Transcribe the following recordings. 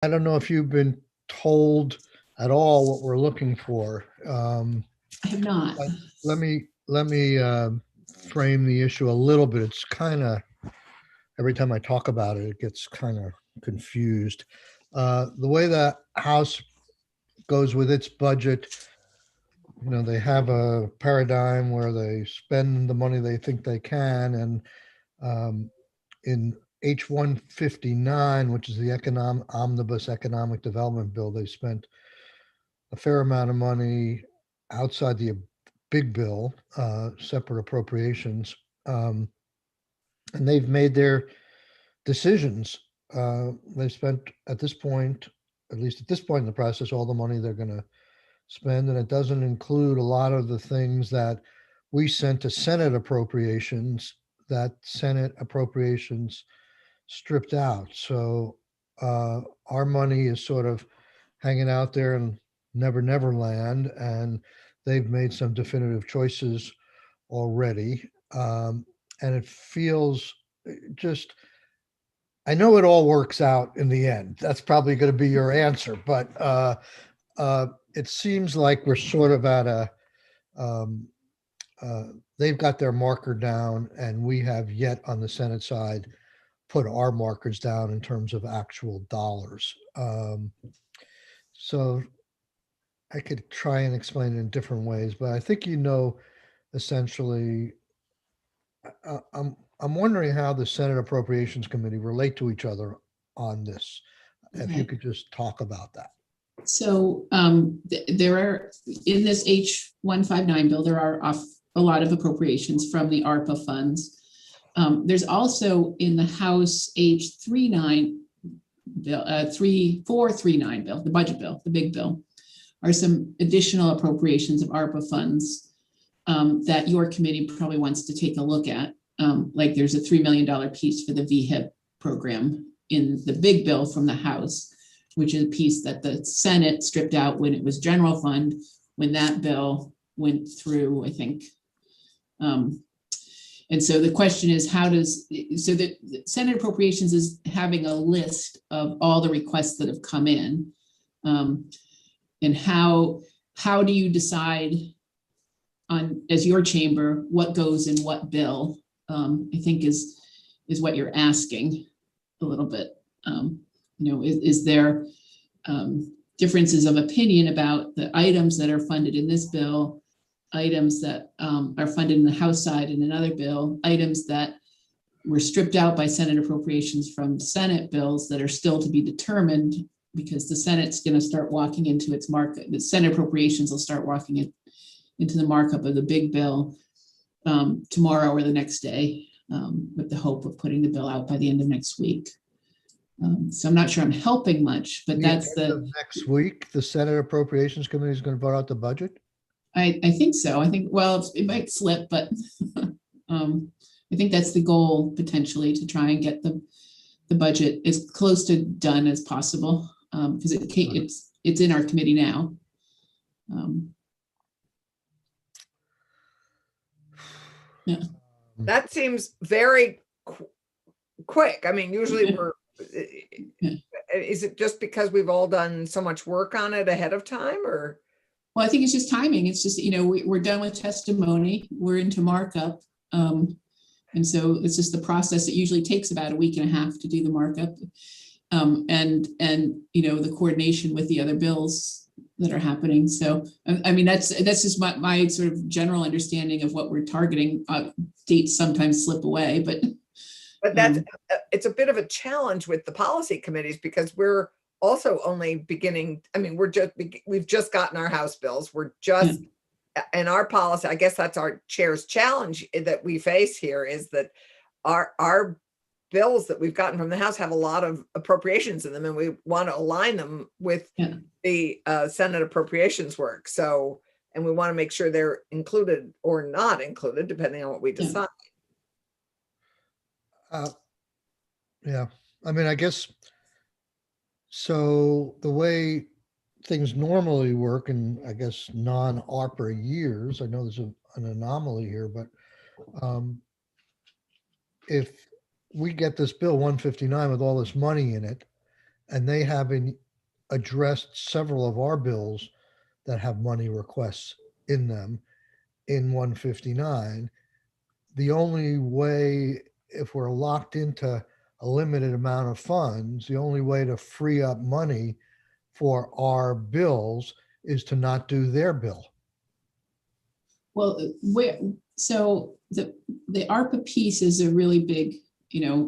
I don't know if you've been told at all what we're looking for. I have not. But let me frame the issue a little bit. It's kind of every time I talk about it, it gets kind of confused. The way the House goes with its budget, they have a paradigm where they spend the money they think they can, and in H-159, which is the omnibus economic development bill, they spent a fair amount of money outside the big bill, separate appropriations, um, and they've made their decisions. They've spent at this point, at least at this point in the process, all the money they're going to spend, and it doesn't include a lot of the things that we sent to Senate appropriations. That Senate appropriations stripped out. So our money is sort of hanging out there in never land, and they've made some definitive choices already. And it feels just, I know it all works out in the end. That's probably going to be your answer, but it seems like we're sort of at a, um, uh, they've got their marker down, and we have yet on the Senate side put our markers down in terms of actual dollars. So I could try and explain it in different ways, but I think essentially. I'm wondering how the Senate Appropriations Committee relate to each other on this. If you Okay. could just talk about that. So there are, in this H-159 bill, there are a lot of appropriations from the ARPA funds. There's also in the House H-39 bill, 3439 bill, the budget bill, the big bill, are some additional appropriations of ARPA funds that your committee probably wants to take a look at. Like there's a $3 million piece for the VHIP program in the big bill from the House, which is a piece that the Senate stripped out when it was general fund, when that bill went through, I think. And so the question is, so the Senate Appropriations is having a list of all the requests that have come in. And how do you decide on, as your chamber, what goes in what bill? I think is what you're asking a little bit. Is there differences of opinion about the items that are funded in this bill, items that are funded in the House side in another bill, items that were stripped out by Senate appropriations from Senate bills that are still to be determined, because the Senate's going to start walking into its market. The Senate appropriations will start walking into the markup of the big bill tomorrow or the next day, with the hope of putting the bill out by the end of next week. So I'm not sure I'm helping much, but that's next week. The Senate Appropriations Committee is going to vote out the budget. I think so. I think, well, it might slip, but I think that's the goal potentially, to try and get the budget as close to done as possible, because it's in our committee now. Yeah. That seems very quick. I mean, usually is it just because we've all done so much work on it ahead of time, or? Well, I think it's just timing. It's just, we're done with testimony. We're into markup. And so it's just the process. It usually takes about a week and a half to do the markup. And the coordination with the other bills that are happening. So, I mean, that's just my sort of general understanding of what we're targeting. Dates sometimes slip away, but that's, it's a bit of a challenge with the policy committees, because we're also only beginning. I mean, we've just gotten our House bills. We're just in our policy. I guess that's our chair's challenge that we face here, is that our bills that we've gotten from the House have a lot of appropriations in them, and we want to align them with the Senate appropriations work. So, and we want to make sure they're included or not included, depending on what we decide. Yeah, I mean, I guess so. The way things normally work, and I guess non-ARPA years, I know there's an anomaly here, but if we get this bill 159 with all this money in it, and they haven't addressed several of our bills that have money requests in them in 159. The only way, if we're locked into a limited amount of funds, the only way to free up money for our bills is to not do their bill. Well, so the ARPA piece is a really big,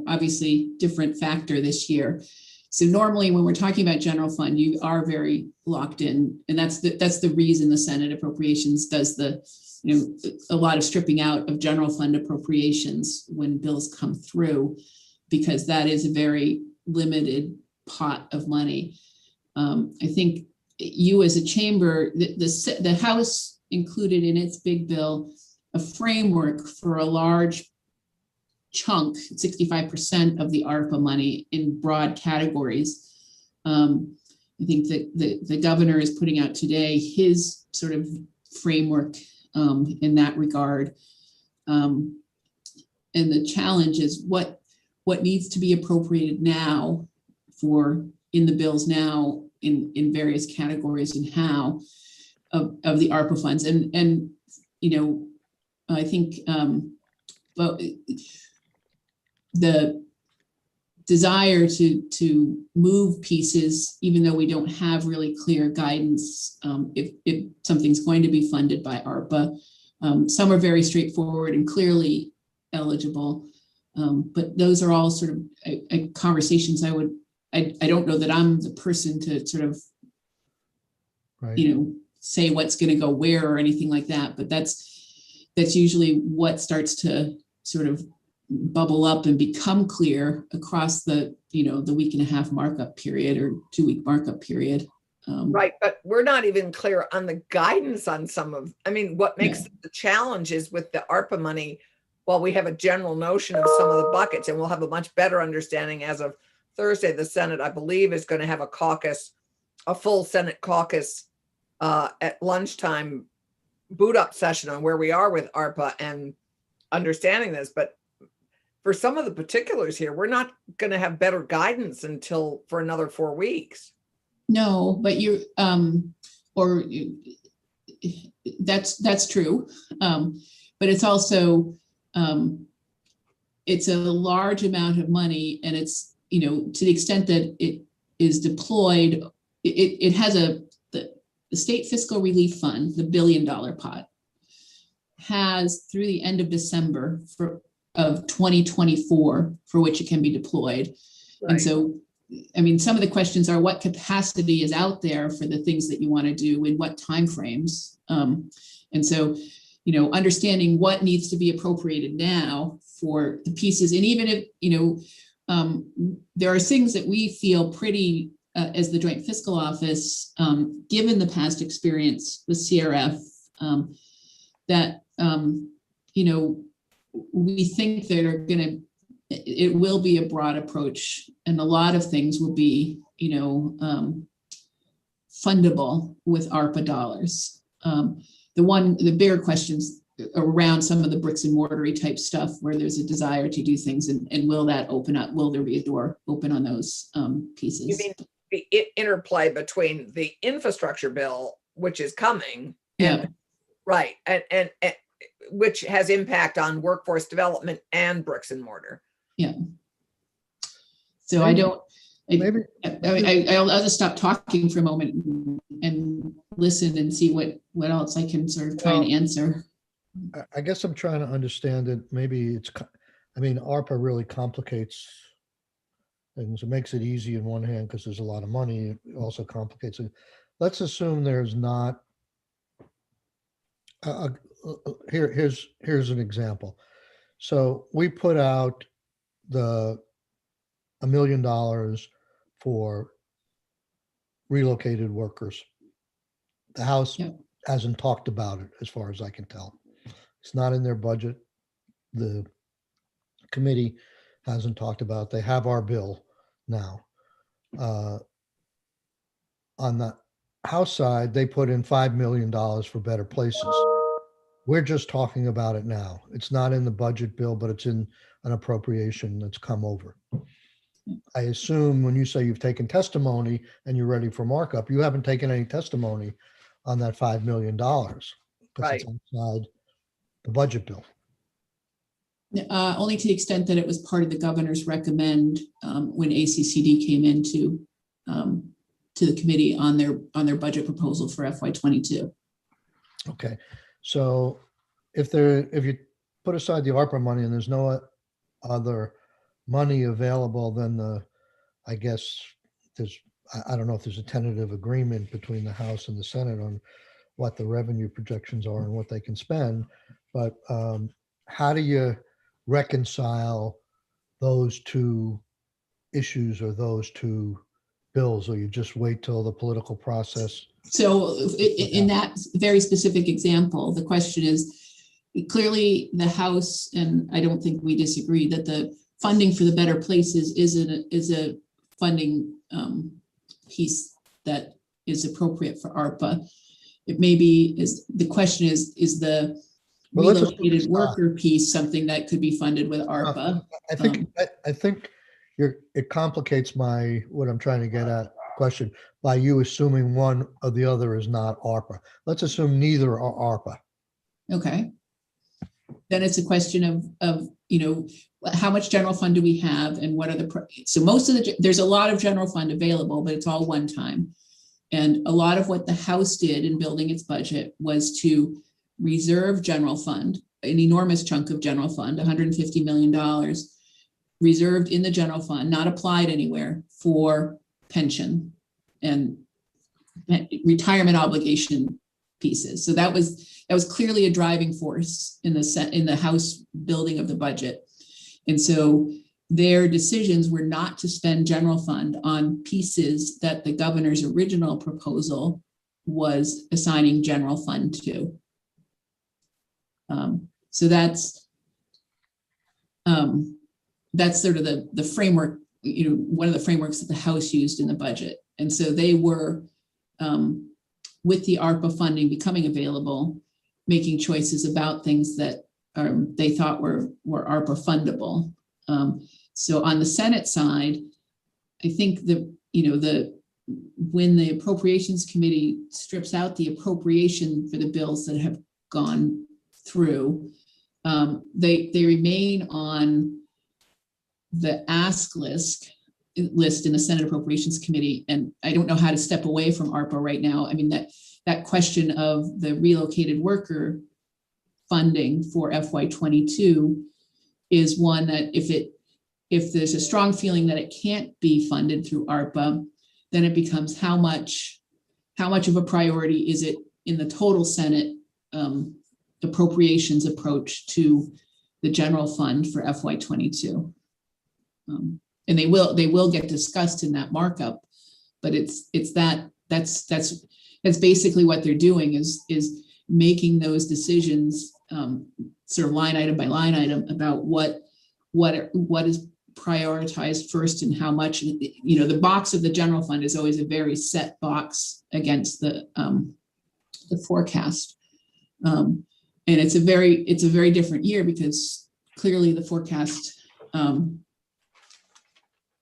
obviously different factor this year. So normally when we're talking about general fund, you are very locked in, and that's the reason the Senate Appropriations does a lot of stripping out of general fund appropriations when bills come through, because that is a very limited pot of money. I think you as a chamber, the House included in its big bill a framework for a large chunk, 65% of the ARPA money in broad categories. I think that the governor is putting out today his sort of framework in that regard. And the challenge is what needs to be appropriated now in the bills now in various categories, and how of the ARPA funds. And I think the desire to move pieces, even though we don't have really clear guidance, if something's going to be funded by ARPA. Some are very straightforward and clearly eligible, but those are all sort of conversations I don't know that I'm the person to sort of, Right. Say what's going to go where or anything like that, but that's usually what starts to sort of bubble up and become clear across the week and a half markup period or 2-week markup period. Right, but we're not even clear on the guidance on what makes the challenge is with the ARPA money. While we have a general notion of some of the buckets, and we'll have a much better understanding as of Thursday, the Senate, I believe, is going to have a full Senate caucus at lunchtime boot up session on where we are with ARPA and understanding this. But for some of the particulars here, we're not going to have better guidance until for another 4 weeks. No, but that's true. But it's also, it's a large amount of money, and it's, to the extent that it is deployed, it has the state fiscal relief fund, the $1 billion pot, has through the end of December of 2024 for which it can be deployed. Right. And so, some of the questions are what capacity is out there for the things that you want to do in what timeframes. And so, understanding what needs to be appropriated now for the pieces, and even if, there are things that we feel pretty, as the Joint Fiscal Office, given the past experience with CRF, that, we think that it will be a broad approach, and a lot of things will be, fundable with ARPA dollars. The bigger questions around some of the bricks and mortar type stuff where there's a desire to do things, and will that open up? Will there be a door open on those pieces? You mean the interplay between the infrastructure bill, which is coming, and which has impact on workforce development and bricks and mortar. Yeah. So I'll just stop talking for a moment and listen and see what else I can sort of try and answer. I guess I'm trying to understand it. Maybe ARPA really complicates things. It makes it easy in one hand because there's a lot of money. It also complicates it. Let's assume there's not. Here's an example. So we put out $1 million for relocated workers. The House hasn't talked about it, as far as I can tell. It's not in their budget. The committee hasn't talked about it. They have our bill now. On the House side, they put in $5 million for Better Places. We're just talking about it now. It's not in the budget bill, but it's in an appropriation that's come over. I assume when you say you've taken testimony and you're ready for markup, you haven't taken any testimony on that $5 million because Right. it's outside the budget bill. Only to the extent that it was part of the governor's recommend when ACCD came into to the committee on their budget proposal for FY22. Okay, so if you put aside the ARPA money and there's no other money available, then I guess I don't know if there's a tentative agreement between the House and the Senate on what the revenue projections are and what they can spend, but how do you reconcile those two issues or those two bills, or you just wait till the political process? So in that very specific example, the question is, clearly the House, and I don't think we disagree, that the funding for the Better Places is a funding piece that is appropriate for ARPA. It may be, the question is the relocated worker piece something that could be funded with ARPA? I think it complicates what I'm trying to get at question by you assuming one or the other is not ARPA. Let's assume neither are ARPA. Okay. Then it's a question of how much general fund do we have and what are so most of there's a lot of general fund available, but it's all one time. And a lot of what the House did in building its budget was to reserve general fund, an enormous chunk of general fund, $150 million reserved in the general fund, not applied anywhere, for pension and retirement obligation pieces. So that was clearly a driving force in the House building of the budget. And so their decisions were not to spend general fund on pieces that the governor's original proposal was assigning general fund to. So that's sort of the framework, one of the frameworks that the House used in the budget. And so they were, with the ARPA funding becoming available, making choices about things that they thought were ARPA fundable. So on the Senate side, I think when the Appropriations Committee strips out the appropriation for the bills that have gone through, they remain on the ask list in the Senate Appropriations Committee. And I don't know how to step away from ARPA right now. I mean, that question of the relocated worker funding for FY22 is one that if there's a strong feeling that it can't be funded through ARPA, then it becomes how much of a priority is it in the total Senate appropriations approach to the general fund for FY22. And they will get discussed in that markup, but that's basically what they're doing is making those decisions sort of line item by line item about what is prioritized first and how much. The box of the general fund is always a very set box against the forecast, and it's a very different year because clearly the forecast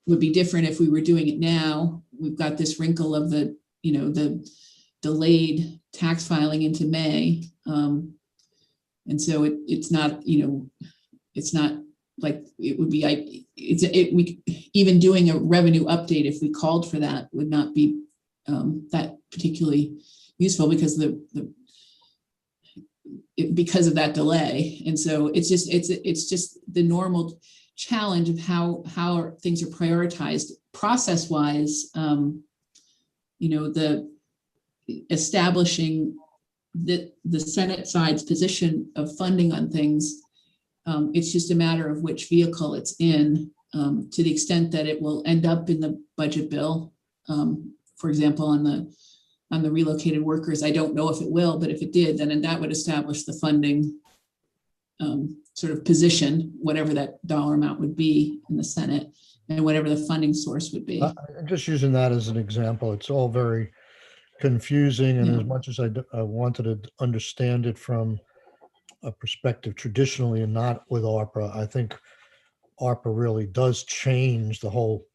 would be different if we were doing it now. We've got this wrinkle of the delayed tax filing into May. And so it's not like it would be, we even doing a revenue update, if we called for that, would not be that particularly useful because because of that delay. And so it's just the normal challenge of how things are prioritized process-wise. The establishing the Senate side's position of funding on things, it's just a matter of which vehicle it's in, to the extent that it will end up in the budget bill. For example, on the relocated workers, I don't know if it will, but if it did, then that would establish the funding sort of position, whatever that dollar amount would be in the Senate and whatever the funding source would be. I'm just using that as an example. It's all very confusing, and as much as I wanted to understand it from a perspective traditionally and not with ARPA, I think ARPA really does change the whole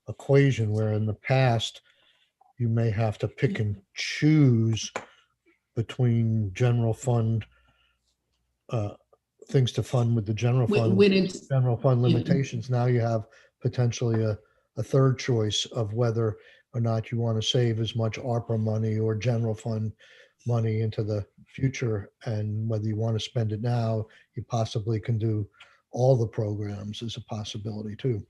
equation where in the past you may have to pick and choose between general fund things to fund with the general fund, When it's, general fund yeah. limitations. Now you have potentially a third choice of whether or not you want to save as much ARPA money or general fund money into the future, and whether you want to spend it now, you possibly can do all the programs is a possibility too.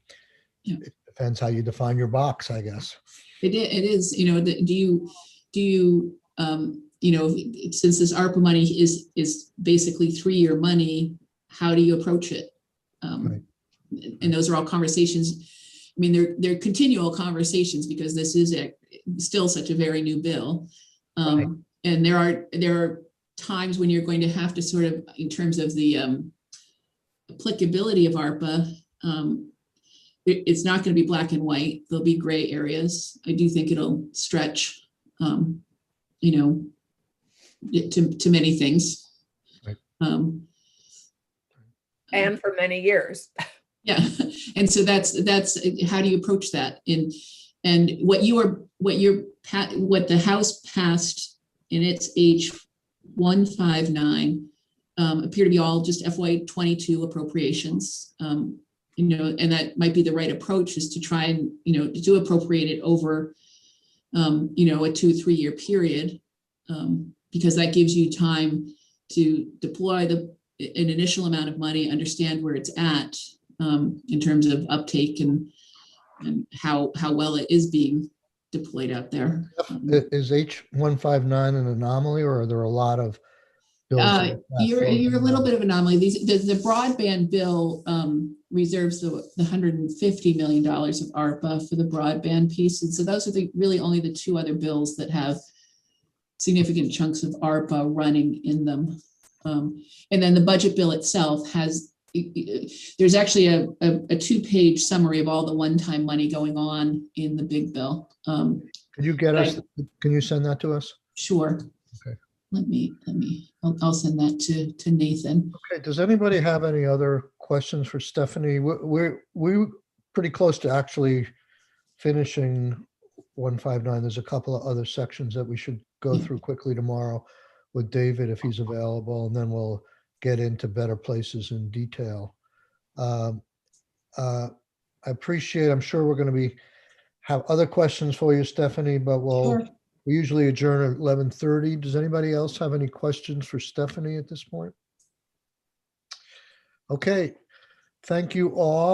Yeah. It depends how you define your box, I guess. It is, you know, do you, you know, since this ARPA money is basically 3-year money, how do you approach it? Right. And those are all conversations. I mean, they're continual conversations because this is still such a very new bill. Right. And there are times when you're going to have to sort of, in terms of the applicability of ARPA, it's not going to be black and white. There'll be gray areas. I do think it'll stretch, you know, to many things. Right. And for many years. Yeah, and so that's how do you approach that? And what the House passed in its H 159 appear to be all just FY22 appropriations. You know, and that might be the right approach, is to try and, you know, to appropriate it over, you know, a 2-3 year period, because that gives you time to deploy an initial amount of money, understand where it's at in terms of uptake and how well it is being deployed out there. Is H159 an anomaly, or are there a lot of bills? You're a little bit of an anomaly. The broadband bill reserves the $150 million of ARPA for the broadband piece. And so those are really only the 2 other bills that have significant chunks of ARPA running in them. And then the budget bill itself there's actually a 2-page summary of all the one-time money going on in the big bill. Can you send that to us? Sure. Okay. I'll send that to Nathan. Okay, does anybody have any other questions for Stephanie? We're pretty close to actually finishing 159. There's a couple of other sections that we should go through quickly tomorrow with David if he's available, and then we'll get into Better Places in detail. I appreciate, I'm sure we're going to have other questions for you, Stephanie, but Sure. we usually adjourn at 11:30. Does anybody else have any questions for Stephanie at this point? Okay, thank you all.